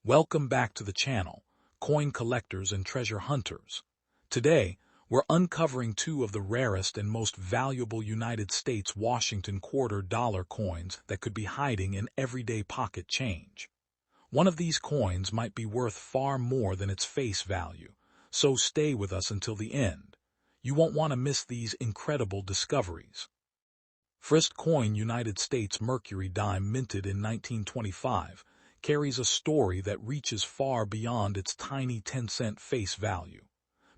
Welcome back to the channel, coin collectors and treasure hunters. Today, we're uncovering two of the rarest and most valuable United States Washington $quarter coins that could be hiding in everyday pocket change. One of these coins might be worth far more than its face value, so stay with us until the end. You won't want to miss these incredible discoveries. First coin, United States Mercury Dime, minted in 1925, carries a story that reaches far beyond its tiny 10-cent face value.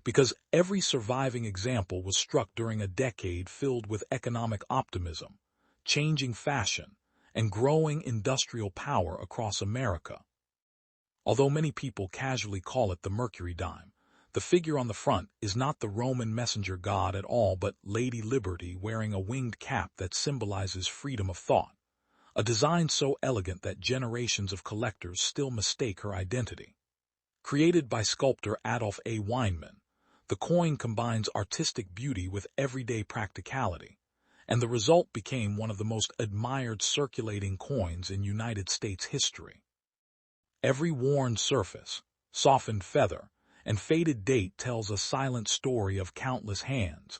Because every surviving example was struck during a decade filled with economic optimism, changing fashion, and growing industrial power across America. Although many people casually call it the Mercury Dime, the figure on the front is not the Roman messenger god at all, but Lady Liberty wearing a winged cap that symbolizes freedom of thought, a design so elegant that generations of collectors still mistake her identity. Created by sculptor Adolf A. Weinman, the coin combines artistic beauty with everyday practicality, and the result became one of the most admired circulating coins in United States history. Every worn surface, softened feather, and faded date tells a silent story of countless hands,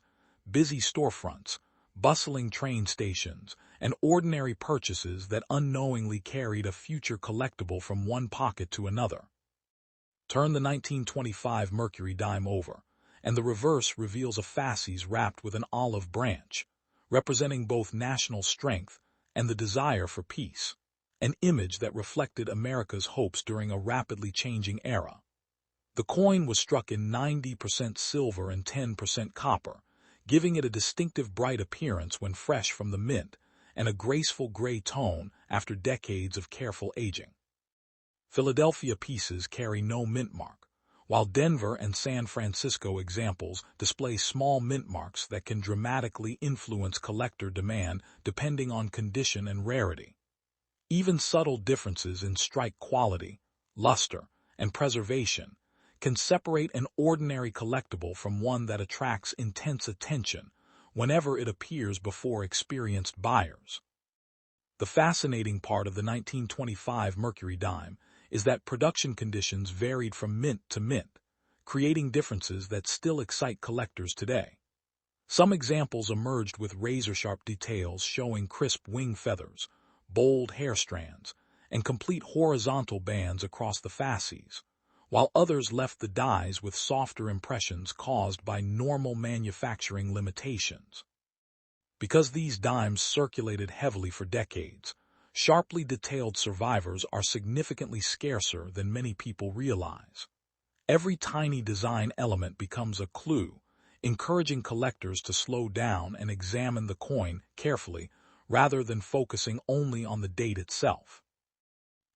busy storefronts, bustling train stations, and ordinary purchases that unknowingly carried a future collectible from one pocket to another. Turn the 1925 Mercury Dime over, and the reverse reveals a fasces wrapped with an olive branch, representing both national strength and the desire for peace, an image that reflected America's hopes during a rapidly changing era. The coin was struck in 90% silver and 10% copper, giving it a distinctive bright appearance when fresh from the mint, and a graceful gray tone after decades of careful aging. Philadelphia pieces carry no mint mark, while Denver and San Francisco examples display small mint marks that can dramatically influence collector demand depending on condition and rarity. Even subtle differences in strike quality, luster, and preservation can separate an ordinary collectible from one that attracts intense attention whenever it appears before experienced buyers. The fascinating part of the 1925 Mercury Dime is that production conditions varied from mint to mint, creating differences that still excite collectors today. Some examples emerged with razor-sharp details showing crisp wing feathers, bold hair strands, and complete horizontal bands across the fasces, while others left the dies with softer impressions caused by normal manufacturing limitations. Because these dimes circulated heavily for decades, sharply detailed survivors are significantly scarcer than many people realize. Every tiny design element becomes a clue, encouraging collectors to slow down and examine the coin carefully rather than focusing only on the date itself.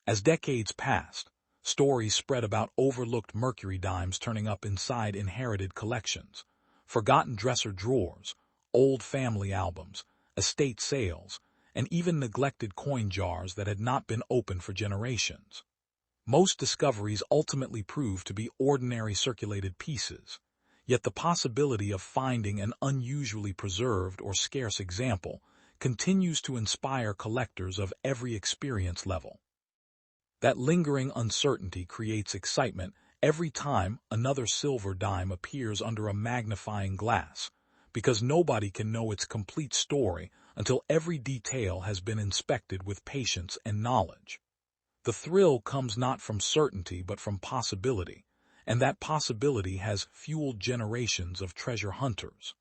As decades passed, stories spread about overlooked Mercury dimes turning up inside inherited collections, forgotten dresser drawers, old family albums, estate sales, and even neglected coin jars that had not been opened for generations. Most discoveries ultimately proved to be ordinary circulated pieces, yet the possibility of finding an unusually preserved or scarce example continues to inspire collectors of every experience level. That lingering uncertainty creates excitement every time another silver dime appears under a magnifying glass, because nobody can know its complete story until every detail has been inspected with patience and knowledge. The thrill comes not from certainty but from possibility, and that possibility has fueled generations of treasure hunters.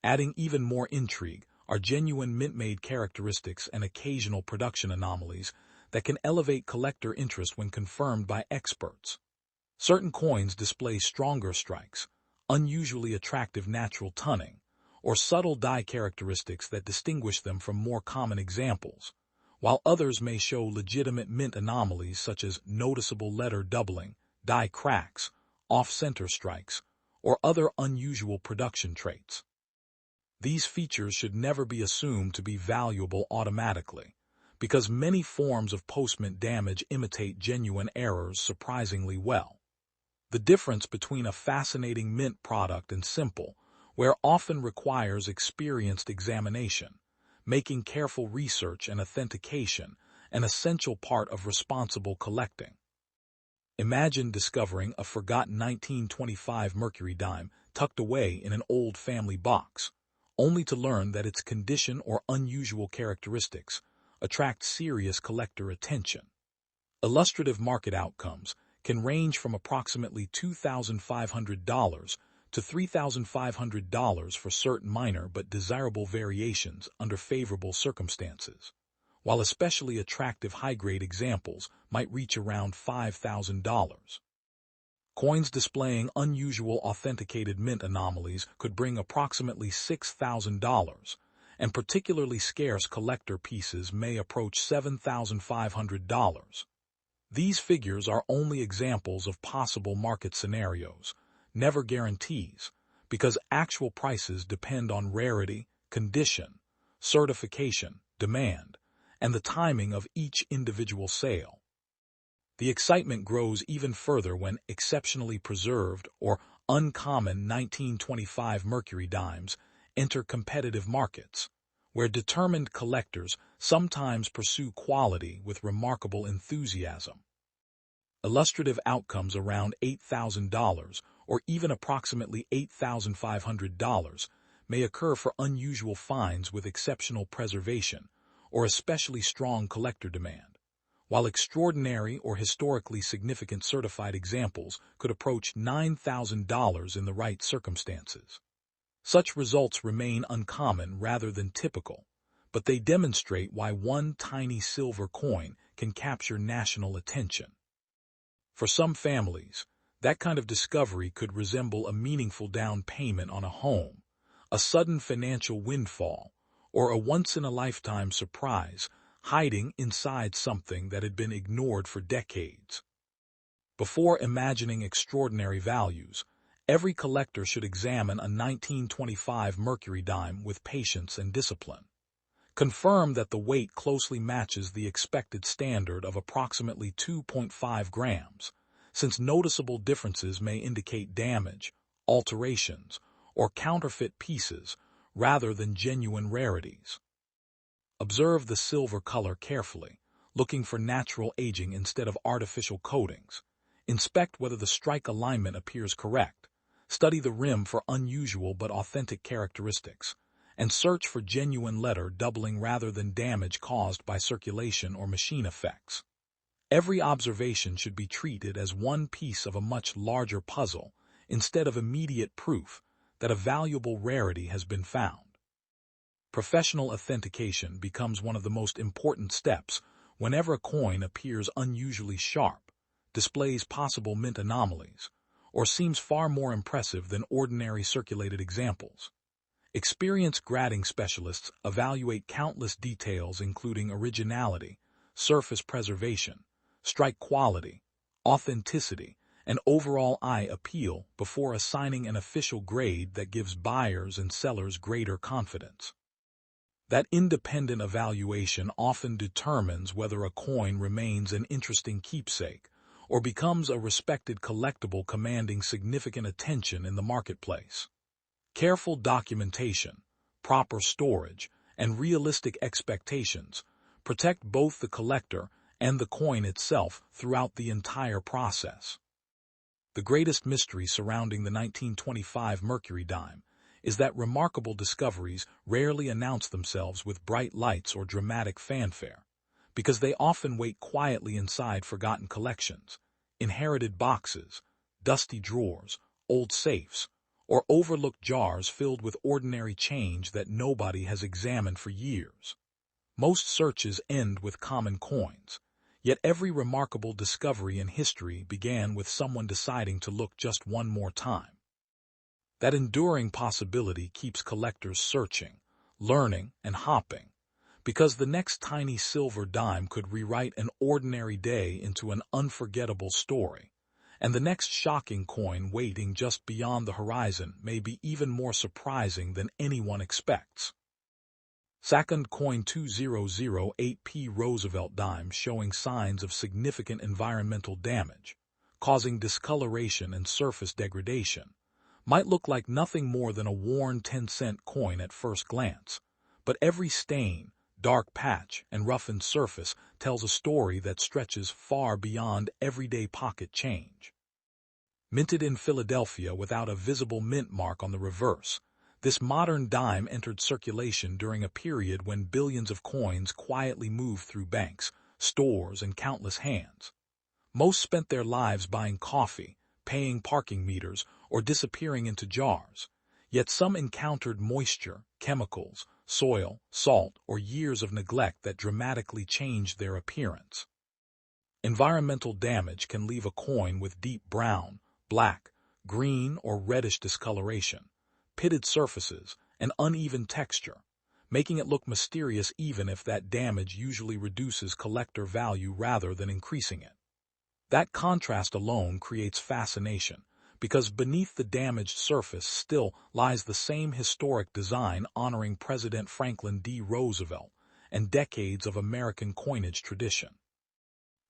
Adding even more intrigue are genuine mint-made characteristics and occasional production anomalies that can elevate collector interest when confirmed by experts. Certain coins display stronger strikes, unusually attractive natural toning, or subtle die characteristics that distinguish them from more common examples, while others may show legitimate mint anomalies such as noticeable letter doubling, die cracks, off-center strikes, or other unusual production traits. These features should never be assumed to be valuable automatically, because many forms of post-mint damage imitate genuine errors surprisingly well. The difference between a fascinating mint product and simple wear often requires experienced examination, making careful research and authentication an essential part of responsible collecting. Imagine discovering a forgotten 1925 Mercury dime tucked away in an old family box, only to learn that its condition or unusual characteristics attract serious collector attention. Illustrative market outcomes can range from approximately $2,500 to $3,500 for certain minor but desirable variations under favorable circumstances, while especially attractive high-grade examples might reach around $5,000. Coins displaying unusual authenticated mint anomalies could bring approximately $6,000, and particularly scarce collector pieces may approach $7,500. These figures are only examples of possible market scenarios, never guarantees, because actual prices depend on rarity, condition, certification, demand, and the timing of each individual sale. The excitement grows even further when exceptionally preserved or uncommon 1925 Mercury dimes enter competitive markets, where determined collectors sometimes pursue quality with remarkable enthusiasm. Illustrative outcomes around $8,000 or even approximately $8,500 may occur for unusual finds with exceptional preservation or especially strong collector demand, while extraordinary or historically significant certified examples could approach $9,000 in the right circumstances. Such results remain uncommon rather than typical, but they demonstrate why one tiny silver coin can capture national attention. For some families, that kind of discovery could resemble a meaningful down payment on a home, a sudden financial windfall, or a once-in-a-lifetime surprise hiding inside something that had been ignored for decades. Before imagining extraordinary values, every collector should examine a 1925 Mercury dime with patience and discipline. Confirm that the weight closely matches the expected standard of approximately 2.5 grams, since noticeable differences may indicate damage, alterations, or counterfeit pieces rather than genuine rarities. Observe the silver color carefully, looking for natural aging instead of artificial coatings. Inspect whether the strike alignment appears correct. Study the rim for unusual but authentic characteristics, and search for genuine letter doubling rather than damage caused by circulation or machine effects. Every observation should be treated as one piece of a much larger puzzle instead of immediate proof that a valuable rarity has been found. Professional authentication becomes one of the most important steps whenever a coin appears unusually sharp, displays possible mint anomalies, or seems far more impressive than ordinary circulated examples. Experienced grading specialists evaluate countless details including originality, surface preservation, strike quality, authenticity, and overall eye appeal before assigning an official grade that gives buyers and sellers greater confidence. That independent evaluation often determines whether a coin remains an interesting keepsake or becomes a respected collectible commanding significant attention in the marketplace. Careful documentation, proper storage, and realistic expectations protect both the collector and the coin itself throughout the entire process. The greatest mystery surrounding the 1925 Mercury dime is that remarkable discoveries rarely announce themselves with bright lights or dramatic fanfare, because they often wait quietly inside forgotten collections, inherited boxes, dusty drawers, old safes, or overlooked jars filled with ordinary change that nobody has examined for years. Most searches end with common coins, yet every remarkable discovery in history began with someone deciding to look just one more time. That enduring possibility keeps collectors searching, learning, and hopping, because the next tiny silver dime could rewrite an ordinary day into an unforgettable story, and the next shocking coin waiting just beyond the horizon may be even more surprising than anyone expects. Second coin 2008p Roosevelt Dime showing signs of significant environmental damage, causing discoloration and surface degradation, might look like nothing more than a worn 10-cent coin at first glance, but every stain, dark patch, and roughened surface tells a story that stretches far beyond everyday pocket change. Minted in Philadelphia without a visible mint mark on the reverse, this modern dime entered circulation during a period when billions of coins quietly moved through banks, stores, and countless hands. Most spent their lives buying coffee, paying parking meters, or disappearing into jars. Yet some encountered moisture, chemicals, soil, salt, or years of neglect that dramatically changed their appearance. Environmental damage can leave a coin with deep brown, black, green, or reddish discoloration, pitted surfaces, and uneven texture, making it look mysterious even if that damage usually reduces collector value rather than increasing it. That contrast alone creates fascination, because beneath the damaged surface still lies the same historic design honoring President Franklin D. Roosevelt and decades of American coinage tradition.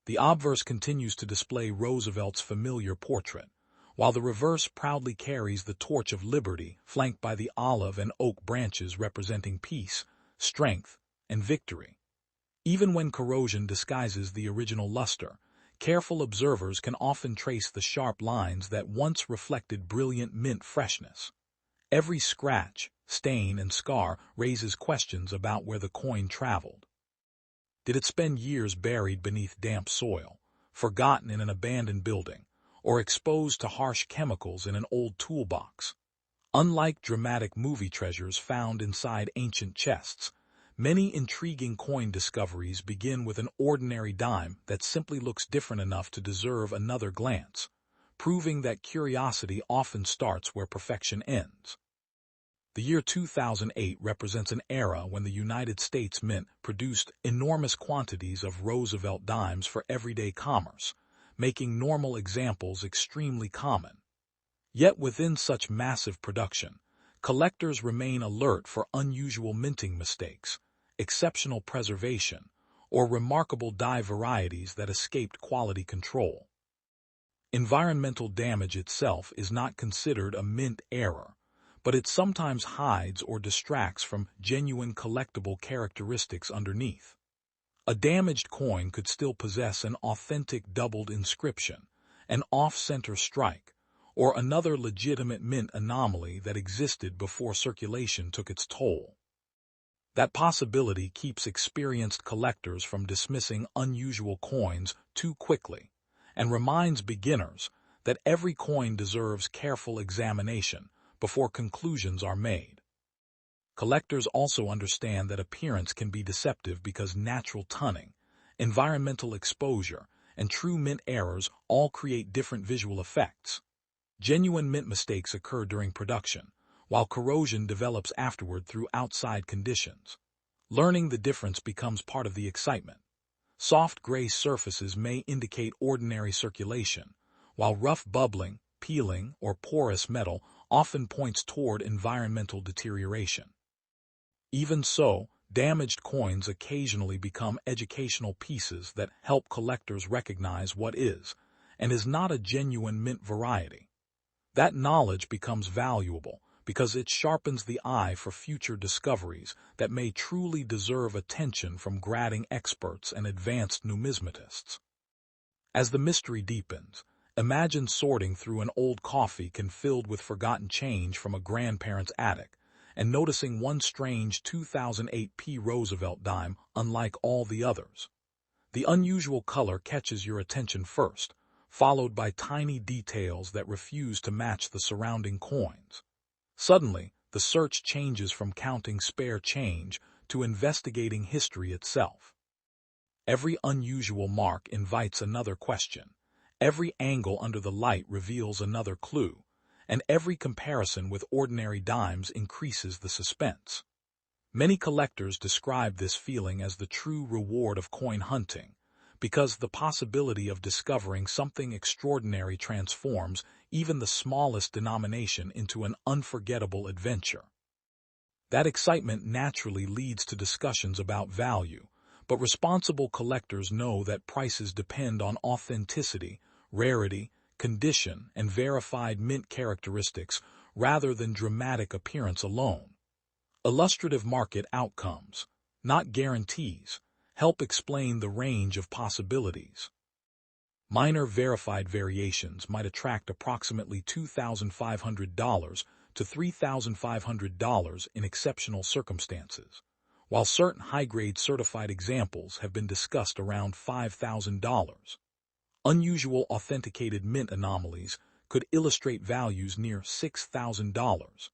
The obverse continues to display Roosevelt's familiar portrait, while the reverse proudly carries the torch of liberty, flanked by the olive and oak branches representing peace, strength, and victory. Even when corrosion disguises the original luster, careful observers can often trace the sharp lines that once reflected brilliant mint freshness. Every scratch, stain, and scar raises questions about where the coin traveled. Did it spend years buried beneath damp soil, forgotten in an abandoned building, or exposed to harsh chemicals in an old toolbox? Unlike dramatic movie treasures found inside ancient chests, many intriguing coin discoveries begin with an ordinary dime that simply looks different enough to deserve another glance, proving that curiosity often starts where perfection ends. The year 2008 represents an era when the United States Mint produced enormous quantities of Roosevelt dimes for everyday commerce, making normal examples extremely common. Yet within such massive production, collectors remain alert for unusual minting mistakes, exceptional preservation, or remarkable die varieties that escaped quality control. Environmental damage itself is not considered a mint error, but it sometimes hides or distracts from genuine collectible characteristics underneath. A damaged coin could still possess an authentic doubled inscription, an off-center strike, or another legitimate mint anomaly that existed before circulation took its toll. That possibility keeps experienced collectors from dismissing unusual coins too quickly, and reminds beginners that every coin deserves careful examination before conclusions are made. Collectors also understand that appearance can be deceptive because natural tunning, environmental exposure, and true mint errors all create different visual effects. Genuine mint mistakes occur during production, while corrosion develops afterward through outside conditions. Learning the difference becomes part of the excitement. Soft gray surfaces may indicate ordinary circulation, while rough bubbling, peeling, or porous metal often points toward environmental deterioration. Even so, damaged coins occasionally become educational pieces that help collectors recognize what is and is not a genuine mint variety. That knowledge becomes valuable because it sharpens the eye for future discoveries that may truly deserve attention from grading experts and advanced numismatists. As the mystery deepens, imagine sorting through an old coffee can filled with forgotten change from a grandparent's attic, and noticing one strange 2008 P. Roosevelt dime unlike all the others. The unusual color catches your attention first, followed by tiny details that refuse to match the surrounding coins. Suddenly, the search changes from counting spare change to investigating history itself. Every unusual mark invites another question. Every angle under the light reveals another clue, and every comparison with ordinary dimes increases the suspense. Many collectors describe this feeling as the true reward of coin hunting, because the possibility of discovering something extraordinary transforms even the smallest denomination into an unforgettable adventure. That excitement naturally leads to discussions about value, but responsible collectors know that prices depend on authenticity, rarity, condition, and verified mint characteristics rather than dramatic appearance alone. Illustrative market outcomes. not guarantees, help explain the range of possibilities. Minor verified variations might attract approximately $2,500 to $3,500 in exceptional circumstances, while certain high-grade certified examples have been discussed around $5,000. Unusual authenticated mint anomalies could illustrate values near $6,000,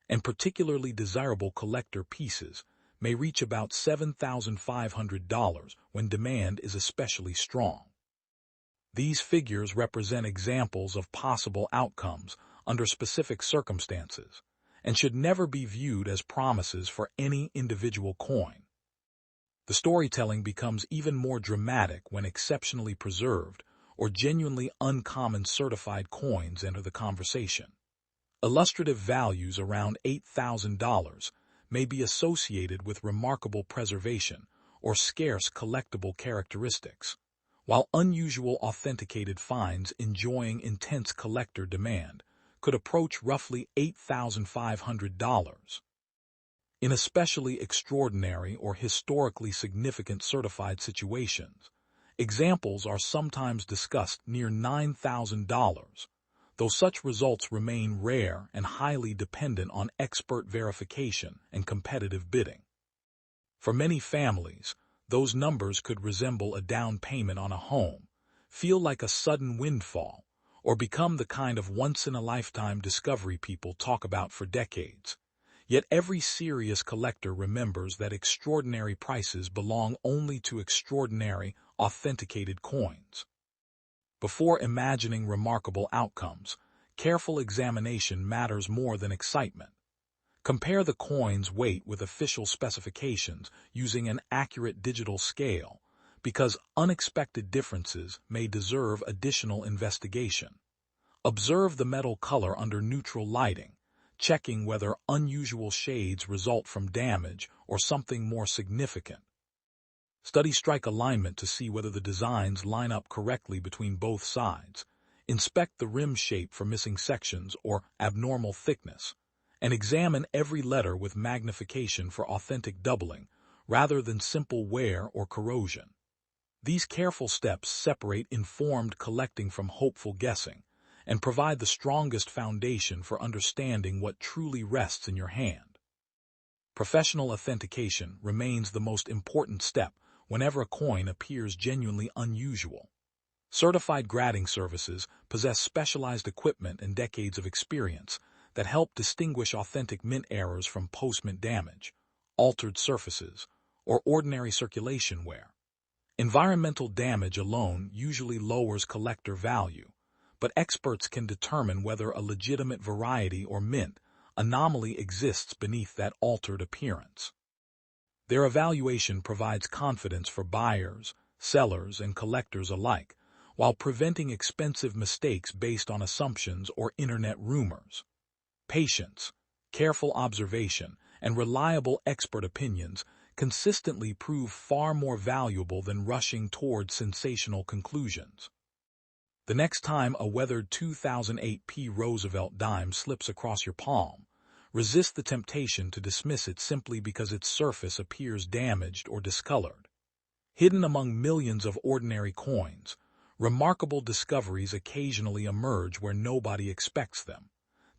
and particularly desirable collector pieces may reach about $7,500 when demand is especially strong. These figures represent examples of possible outcomes under specific circumstances and should never be viewed as promises for any individual coin. The storytelling becomes even more dramatic when exceptionally preserved or genuinely uncommon certified coins enter the conversation. Illustrative values around $8,000 may be associated with remarkable preservation or scarce collectible characteristics, while unusual authenticated finds enjoying intense collector demand could approach roughly $8,500. In especially extraordinary or historically significant certified situations, examples are sometimes discussed near $9,000, though such results remain rare and highly dependent on expert verification and competitive bidding. For many families, those numbers could resemble a down payment on a home, feel like a sudden windfall, or become the kind of once-in-a-lifetime discovery people talk about for decades. Yet every serious collector remembers that extraordinary prices belong only to extraordinary, authenticated coins. Before imagining remarkable outcomes, careful examination matters more than excitement. Compare the coin's weight with official specifications using an accurate digital scale, because unexpected differences may deserve additional investigation. Observe the metal color under neutral lighting, checking whether unusual shades result from damage or something more significant. Study strike alignment to see whether the designs line up correctly between both sides. Inspect the rim shape for missing sections or abnormal thickness, and examine every letter with magnification for authentic doubling, rather than simple wear or corrosion. These careful steps separate informed collecting from hopeful guessing, and provide the strongest foundation for understanding what truly rests in your hand. Professional authentication remains the most important step whenever a coin appears genuinely unusual. Certified grading services possess specialized equipment and decades of experience that help distinguish authentic mint errors from post-mint damage, altered surfaces, or ordinary circulation wear. Environmental damage alone usually lowers collector value, but experts can determine whether a legitimate variety or mint anomaly exists beneath that altered appearance. Their evaluation provides confidence for buyers, sellers, and collectors alike, while preventing expensive mistakes based on assumptions or internet rumors. Patience, careful observation, and reliable expert opinions consistently prove far more valuable than rushing toward sensational conclusions. The next time a weathered 2008 Roosevelt Dime slips across your palm, resist the temptation to dismiss it simply because its surface appears damaged or discolored. Hidden among millions of ordinary coins, remarkable discoveries occasionally emerge where nobody expects them,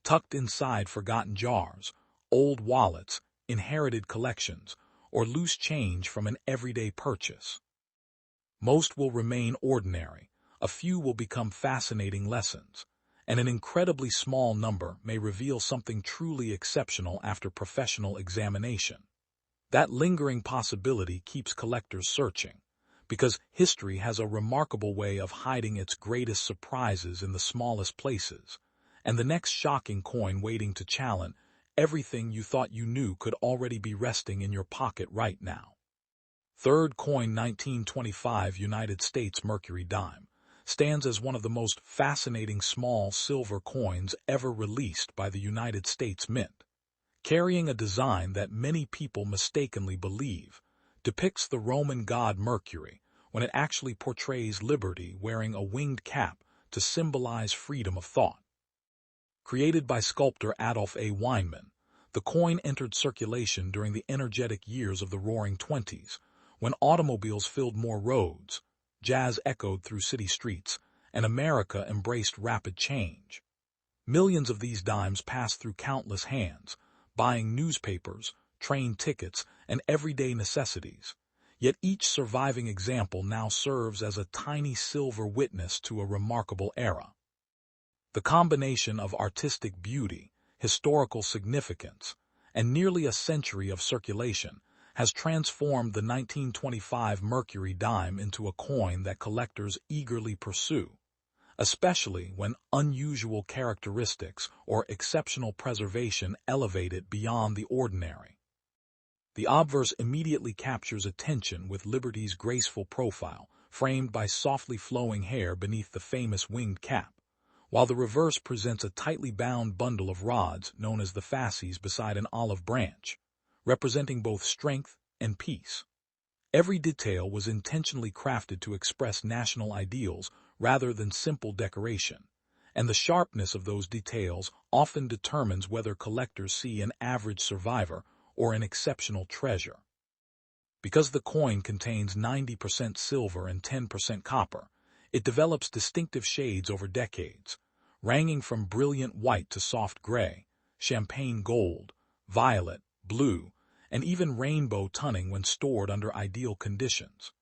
tucked inside forgotten jars, old wallets, inherited collections, or loose change from an everyday purchase. Most will remain ordinary, a few will become fascinating lessons, and an incredibly small number may reveal something truly exceptional after professional examination. That lingering possibility keeps collectors searching, because history has a remarkable way of hiding its greatest surprises in the smallest places, and the next shocking coin waiting to challenge everything you thought you knew could already be resting in your pocket right now. Third coin 1925 United States Mercury Dime stands as one of the most fascinating small silver coins ever released by the United States Mint. Carrying a design that many people mistakenly believe depicts the Roman god Mercury when it actually portrays liberty wearing a winged cap to symbolize freedom of thought. Created by sculptor Adolf A. Weinman, The coin entered circulation during the energetic years of the Roaring Twenties, when automobiles filled more roads, jazz echoed through city streets, and America embraced rapid change. Millions of these dimes passed through countless hands, buying newspapers, train tickets, and everyday necessities. Yet each surviving example now serves as a tiny silver witness to a remarkable era. The combination of artistic beauty, historical significance, and nearly a century of circulation has transformed the 1925 Mercury Dime into a coin that collectors eagerly pursue, especially when unusual characteristics or exceptional preservation elevate it beyond the ordinary. The obverse immediately captures attention with Liberty's graceful profile, framed by softly flowing hair beneath the famous winged cap, while the reverse presents a tightly bound bundle of rods known as the fasces beside an olive branch, representing both strength and peace. Every detail was intentionally crafted to express national ideals rather than simple decoration, and the sharpness of those details often determines whether collectors see an average survivor or an exceptional treasure. Because the coin contains 90% silver and 10% copper, it develops distinctive shades over decades, ranging from brilliant white to soft gray, champagne gold, violet, blue, and even rainbow toning when stored under ideal conditions.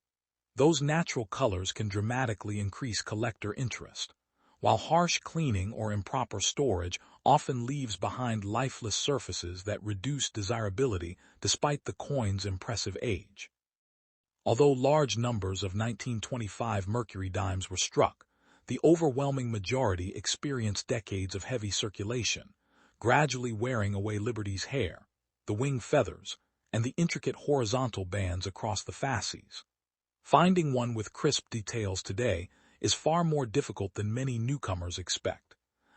Those natural colors can dramatically increase collector interest, while harsh cleaning or improper storage often leaves behind lifeless surfaces that reduce desirability despite the coin's impressive age. Although large numbers of 1925 Mercury dimes were struck, the overwhelming majority experienced decades of heavy circulation, gradually wearing away Liberty's hair, the wing feathers, and the intricate horizontal bands across the fasces. Finding one with crisp details today is far more difficult than many newcomers expect,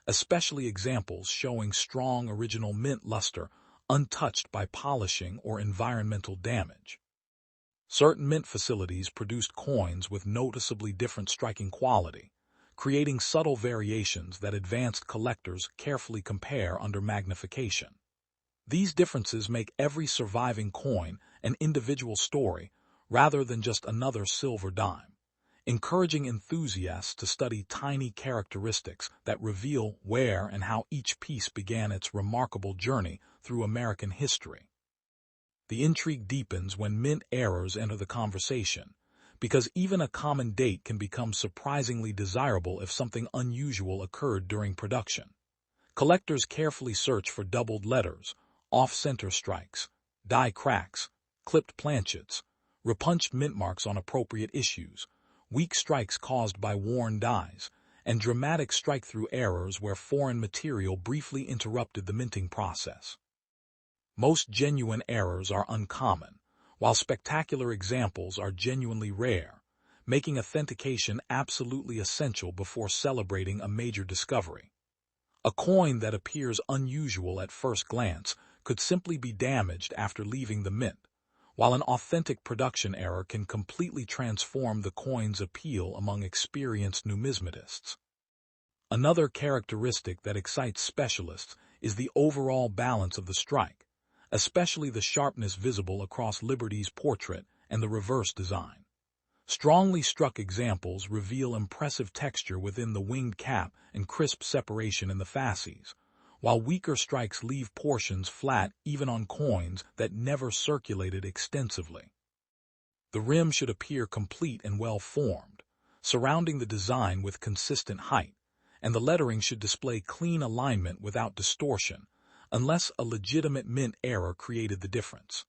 especially examples showing strong original mint luster untouched by polishing or environmental damage. Certain mint facilities produced coins with noticeably different striking quality, creating subtle variations that advanced collectors carefully compare under magnification. These differences make every surviving coin an individual story rather than just another silver dime, encouraging enthusiasts to study tiny characteristics that reveal where and how each piece began its remarkable journey through American history. The intrigue deepens when mint errors enter the conversation, because even a common date can become surprisingly desirable if something unusual occurred during production. Collectors carefully search for doubled letters, off-center strikes, die cracks, clipped planchets, repunched mint marks on appropriate issues, weak strikes caused by worn dies, and dramatic strike-through errors where foreign material briefly interrupted the minting process. Most genuine errors are uncommon, while spectacular examples are genuinely rare, making authentication absolutely essential before celebrating a major discovery. A coin that appears unusual at first glance could simply be damaged after leaving the mint, while an authentic production error can completely transform the coin's appeal among experienced numismatists. Another characteristic that excites specialists is the overall balance of the strike, especially the sharpness visible across Liberty's portrait and the reverse design. Strongly struck examples reveal impressive texture within the winged cap and crisp separation in the fasces, while weaker strikes leave portions flat even on coins that never circulated extensively. The rim should appear complete and well-formed, surrounding the design with consistent height, and the lettering should display clean alignment without distortion, unless a legitimate mint error created the difference.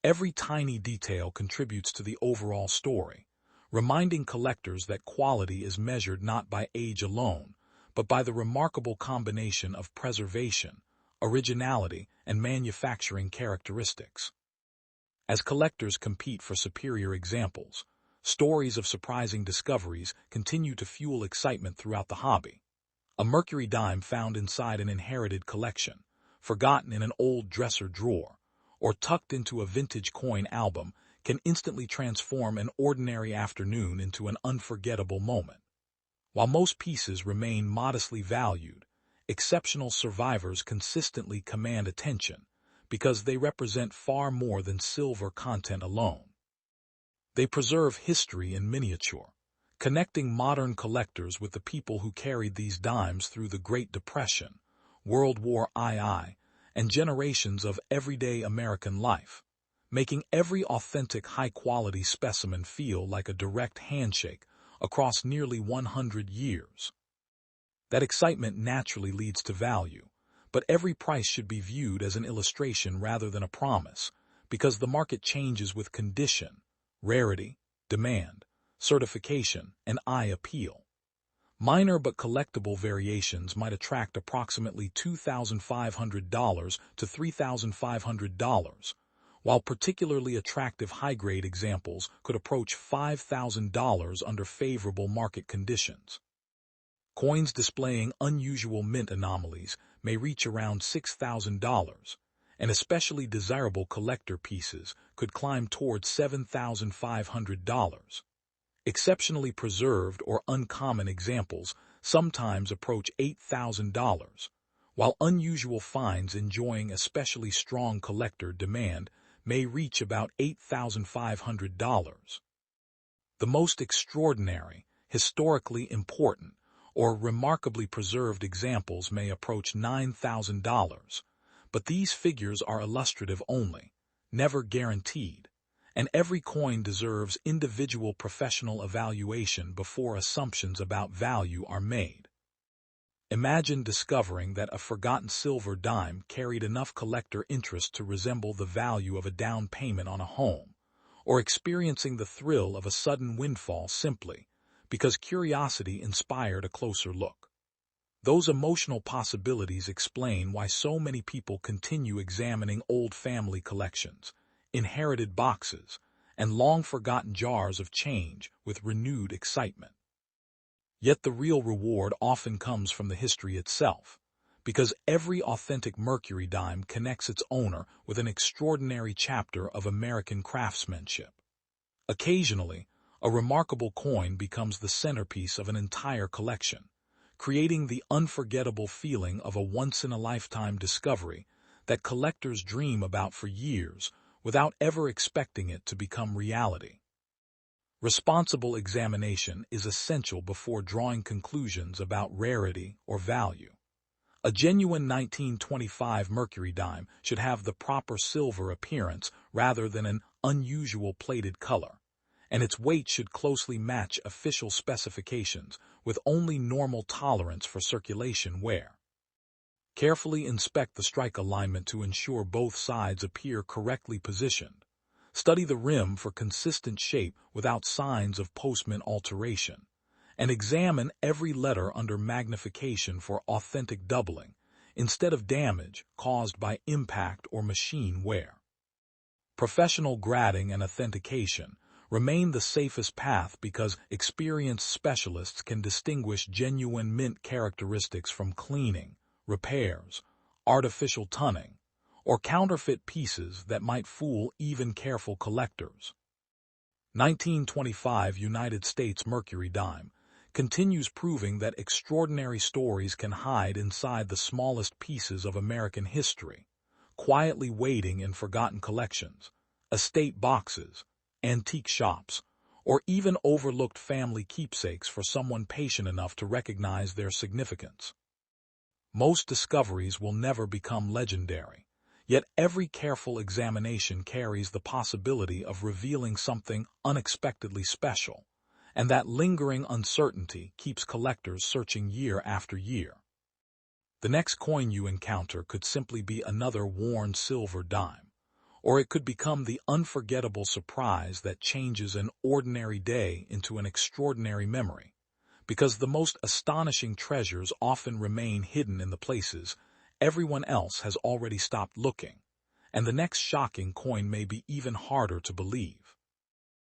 Every tiny detail contributes to the overall story, reminding collectors that quality is measured not by age alone, but by the remarkable combination of preservation, originality, and manufacturing characteristics. As collectors compete for superior examples, stories of surprising discoveries continue to fuel excitement throughout the hobby. A Mercury dime found inside an inherited collection, forgotten in an old dresser drawer, or tucked into a vintage coin album can instantly transform an ordinary afternoon into an unforgettable moment. While most pieces remain modestly valued, exceptional survivors consistently command attention, because they represent far more than silver content alone. They preserve history in miniature, connecting modern collectors with the people who carried these dimes through the Great Depression, World War II, and generations of everyday American life, making every authentic high-quality specimen feel like a direct handshake across nearly 100 years. That excitement naturally leads to value, but every price should be viewed as an illustration rather than a promise, because the market changes with condition, rarity, demand, certification, and eye appeal. Minor but collectible variations might attract approximately $2,500 to $3,500, while particularly attractive high-grade examples could approach $5,000 under favorable market conditions. Coins displaying unusual mint anomalies may reach around $6,000, and especially desirable collector pieces could climb towards $7,500. Exceptionally preserved or uncommon examples sometimes approach $8,000, while unusual finds enjoying especially strong collector demand may reach about $8,500. The most extraordinary, historically important, or remarkably preserved examples may approach $9,000, but these figures are illustrative only, never guaranteed, and every coin deserves individual professional evaluation before assumptions about value are made. Imagine discovering that a forgotten silver dime carried enough collector interest to resemble the value of a down payment on a home, or experiencing the thrill of a sudden windfall simply because curiosity inspired a closer look. Those emotional possibilities explain why so many people continue examining old family collections, inherited boxes, and long-forgotten jars of change with renewed excitement. Yet the real reward often comes from the history itself, because every authentic Mercury dime connects its owner with an extraordinary chapter of American craftsmanship. Occasionally, a remarkable coin becomes the centerpiece of an entire collection, creating the unforgettable feeling of a once-in-a-lifetime discovery that collectors dream about for years without ever expecting it to become reality. Responsible examination is essential before drawing conclusions about rarity or value. A genuine 1925 Mercury dime should have the proper silver appearance rather than an unusual plated color, and its weight should closely match official specifications with only normal tolerance for circulation wear. Carefully inspect the strike alignment to ensure both sides appear correctly positioned. Study the rim for consistent shape without signs of postmint alteration, and examine every letter under magnification for authentic doubling, instead of damage caused by impact or machine wear. Professional grading and authentication remain the safest path because experienced specialists can distinguish genuine mint characteristics from cleaning, repairs, artificial tunning, or counterfeit pieces that might fool even careful collectors. 1925 United States Mercury Dime continues proving that extraordinary stories can hide inside the smallest pieces of American history, quietly waiting in forgotten collections, estate boxes, antique shops, or even overlooked family keepsakes for someone patient enough to recognize their significance. Most discoveries will never become legendary, yet every careful examination carries the possibility of revealing something unexpectedly special, and that lingering uncertainty keeps collectors searching year after year. The next coin you encounter could simply be another worn silver dime, or it could become the unforgettable surprise that changes an ordinary day into an extraordinary memory, because the most astonishing treasures often remain hidden in the places everyone else has already stopped looking, and the next shocking coin may be even harder to believe.